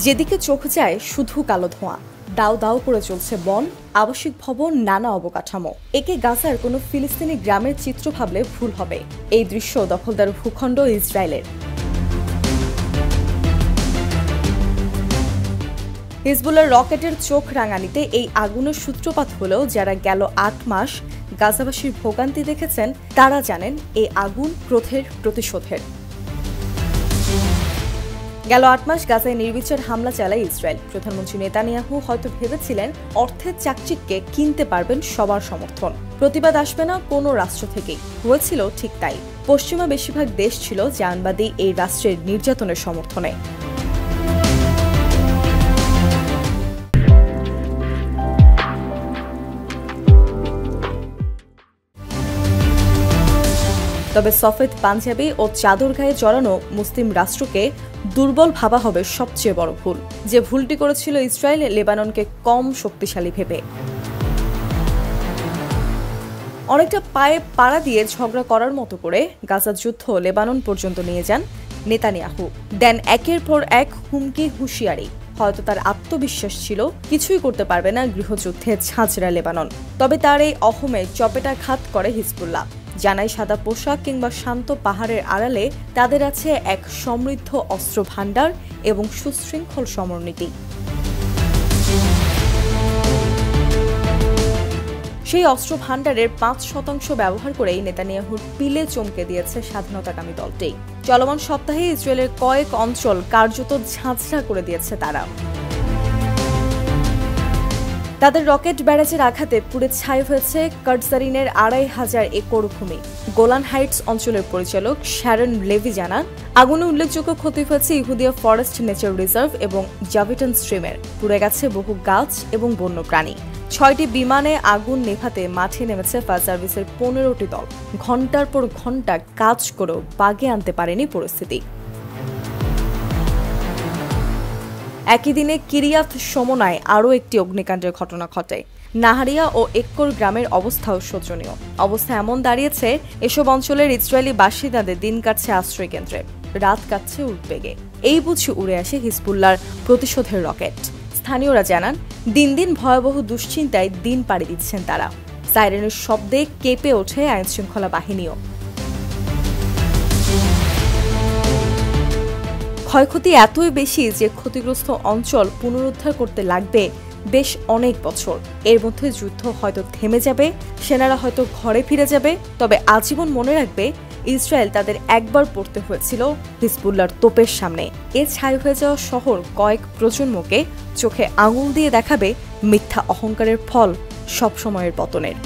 যেদিকে চোখ যায় শুধু কালো ধোঁয়া, দাও দাও করে চলছে বন, আবাসিক ভবন, নানা অবকাঠামো। একে গাজার কোনো ফিলিস্তিনি গ্রামের চিত্র ভাবলে ভুল হবে। এই দৃশ্য দখলদার ভূখণ্ড ইসরায়েলের। হিজবুল্লাহর রকেটের চোখ রাঙানিতে এই আগুনের সূত্রপাত হলেও যারা গেল ৮ মাস গাজাবাসীর ভোগান্তি দেখেছেন তারা জানেন এই আগুন ক্রোধের প্রতিশোধের। গেল ৮ মাস গাজায় নির্বিচার হামলা চালায় ইসরায়েল। প্রধানমন্ত্রী নেতানিয়াহু হয়তো ভেবেছিলেন অর্থের চাকচিক্যে কিনতে পারবেন সবার সমর্থন, প্রতিবাদ আসবে না কোনো রাষ্ট্র থেকেই। হয়েছিল ঠিক তাই। পশ্চিমা বেশিরভাগ দেশ ছিল জানবাদী এই রাষ্ট্রের নির্যাতনের সমর্থনে। তবে সফেদ পাঞ্জাবি ও চাদর গায়ে জড়ানো মুসলিম রাষ্ট্রকে দুর্বল ভাবা হবে সবচেয়ে বড় ভুল। যে ভুলটি করেছিল ইসরায়েল লেবাননকে কম শক্তিশালী ভেবে। অনেকটা পায়ে পাড়া দিয়ে ঝগড়া করার মতো করে গাজা যুদ্ধ লেবানন পর্যন্ত নিয়ে যান নেতানিয়াহু। দেন একের পর এক হুমকি হুঁশিয়ারি। হয়তো তার আত্মবিশ্বাস ছিল কিছুই করতে পারবে না গৃহযুদ্ধে ঝাঁঝরা লেবানন। তবে তার এই অহমে চপেটাঘাত করে হিজবুল্লাহ। জানায় সাদা পোশাক কিংবা শান্ত পাহাড়ের আড়ালে তাদের আছে এক সমৃদ্ধ অস্ত্র ভাণ্ডার এবং সুশৃঙ্খল সমরনীতি। সেই অস্ত্র ভাণ্ডারের ৫% ব্যবহার করেই নেতানিয়াহুর পিলে চমকে দিয়েছে স্বাধীনতাকামী দলটি। চলমান সপ্তাহে ইসরায়েলের কয়েক অঞ্চল কার্যত ঝাঁঝরা করে দিয়েছে তারা। তাদের রকেট ব্যারাজের আঘাতে পুড়ে ছাই হয়েছে কার্টজারিনের ২৫০০ একর ভূমি। গোলান হাইটস অঞ্চলের পরিচালক শ্যারন লেভি জানান, আগুনে উল্লেখযোগ্য ক্ষতি হয়েছে ইহুদিয়া ফরেস্ট নেচার রিজার্ভ এবং জাভিটন স্ট্রিমের। পুড়ে গেছে বহু গাছ এবং বন্যপ্রাণী। ৬টি বিমানে আগুন নেভাতে মাঠে নেমেছে ফায়ার সার্ভিসের ১৫টি দল। ঘণ্টার পর ঘণ্টা কাজ করেও বাগে আনতে পারেনি পরিস্থিতি। একই দিনে কিরিয়াত শমোনায় আরও একটি অগ্নিকাণ্ডের ঘটনা ঘটে। নাহারিয়া ও এক্কর গ্রামের অবস্থাও শোচনীয়। অবস্থা এমন দাঁড়িয়েছে, এসব অঞ্চলের ইসরায়েলি বাসিন্দাদের দিন কাটছে আশ্রয় কেন্দ্রে, রাত কাটছে উদ্বেগে। এই বুঝি উড়ে আসে হিজবুল্লাহর প্রতিশোধের রকেট। স্থানীয়রা জানান, দিন দিন ভয়াবহ দুশ্চিন্তায় দিন পাড়ি দিচ্ছেন তারা। সাইরেনের শব্দে কেঁপে ওঠে আইনশৃঙ্খলা বাহিনীও। ক্ষয়ক্ষতি এতই বেশি যে ক্ষতিগ্রস্ত অঞ্চল পুনরুদ্ধার করতে লাগবে বেশ অনেক বছর। এর মধ্যে যুদ্ধ হয়তো থেমে যাবে, সেনারা হয়তো ঘরে ফিরে যাবে। তবে আজীবন মনে রাখবে, ইসরায়েল তাদের একবার পড়তে হয়েছিল হিজবুল্লাহর তোপের সামনে। এ ছাই হয়ে যাওয়া শহর কয়েক প্রজন্মকে চোখে আঙুল দিয়ে দেখাবে মিথ্যা অহংকারের ফল সবসময়ের পতনের।